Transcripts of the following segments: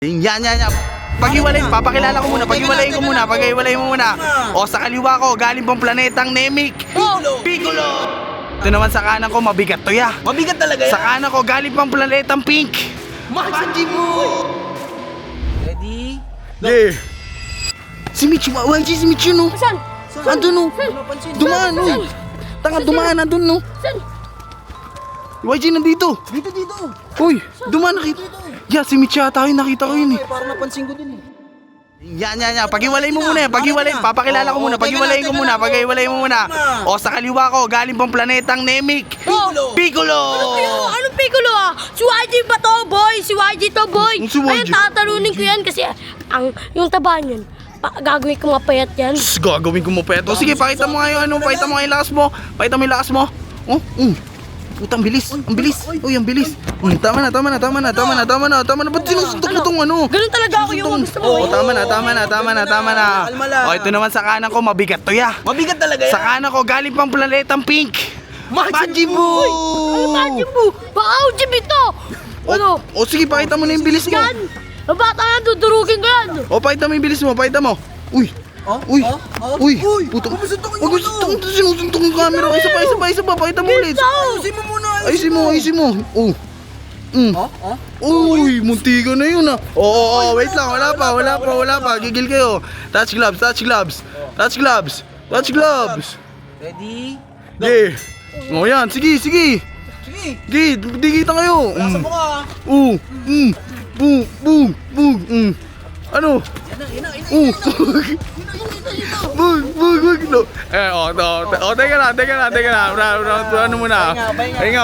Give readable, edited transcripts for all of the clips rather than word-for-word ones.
Yan. Paghiwalay, papakilala ko muna, paghiwalay mo muna. O sa kaliwa ko, galing pong planetang Namek. Piccolo! Ito naman sa kanan ko, mabigat to ya. Mabigat talaga yan. Sa kanan ko, galing pong planetang Pink. Majin Buu! Ready? Yeah. Si Michu, YG, si Michu no. Saan? Andun no. Napansin. Dumaan no. Tanga, dumaan, andun no. Saan? YG nandito. Dito. Uy, dumaan nakita. Yeah, si Michu ata yun, nakita ko yun eh. Parang napansin ko din eh. Yan. Paghiwalay mo muna, papakilala ko muna, paghiwalay mo muna. O sa kaliwa ko, galing pong planetang Namek. Piccolo! Anong Piccolo ah? Si YG ba to, boy? Si YG to, boy. Si YG? Ayun, tatalunin ko yan kasi yung taba niyan. Gagawin ko mapayat yan. Gagawin ko mo pa ito. Sige, pakita mo nga yung pakita mo nga yung lakas mo. Pakita mo yung lakas mo. Oh, Putang bilis, ang bilis. Uy, ang bilis. Tama na. Ba't sinusuntok mo tong ano? Ganun talaga ako yung gusto mo. Oo, tama na. Kalma lang. O, ito naman sa kanan ko, mabigat to ya. Mabigat talaga yan. Sa kanan ko, galing pang planetang Pink. Majin Buu! Ano Majin Buu? Baka Ujib ito. Ano? O, sige, pakita mo na yung bilis mo. Yan. Ang bata yan, dudurugin ko yan. O, pakita mo yung bilis mo, pakita mo. Uy, putang. Huwag sinusuntok yung camera. Isa pa, pakita mo ulit. Ayusin mo muna. Ayusin mo. Uy, muntikan na yun ah. Oo, wait lang, wala pa. Gigil kayo. Touch gloves. Ready? Yeah. O yan, sige. Sige. Digita kayo. Nasa mo ka. Boom. Ano? Bug. No. Teka lang. Ano muna? Pahinga.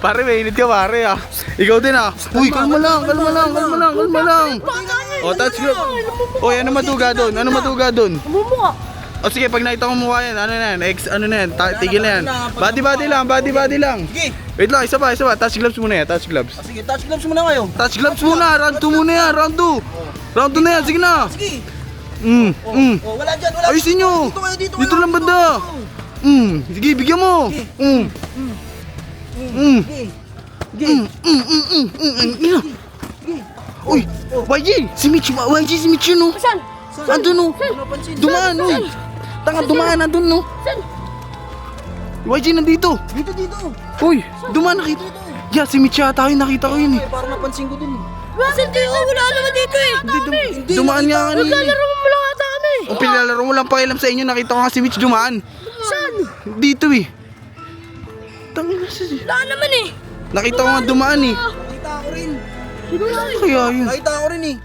Pare, mainit ka pare ah. Ikaw din ah. Uy, kalma lang. O, touch glove. O, ano matuga doon? Mumukha. O sige, pag nakita ko mukha yan, ano na yan, tigil na yan. Body lang. Sige. Wait lang, isa pa. Touch gloves muna yan, touch gloves. Sige, touch gloves muna kayo. Touch gloves muna, round 2 muna yan, round 2. Round 2 na yan, sige na. Sige. Wala dyan. Ayusin nyo. Dito Dito lang banda. Sige, bigyan mo. Uy, YG, si Michu no. Saan? Andun no. Dumaan no. Tanga, dumaan, andun no. Saan? YG nandito. Dito. Uy, dumaan nakita. Yeah, si Michu ata yun, nakita ko yun eh. Parang napansin ko din eh. Saan tayo? Wala naman dito eh. Dumaan nga kanina. Naglalaro mo lang ata kami. O pinalaro mo lang pakialam sa inyo, nakita ko nga si Mitch dumaan. Saan? Dito eh. Tangin na siya. Wala naman eh. Nakita ko nga dumaan eh. Nakita ako rin. Kaya yun. Nakita ako rin eh.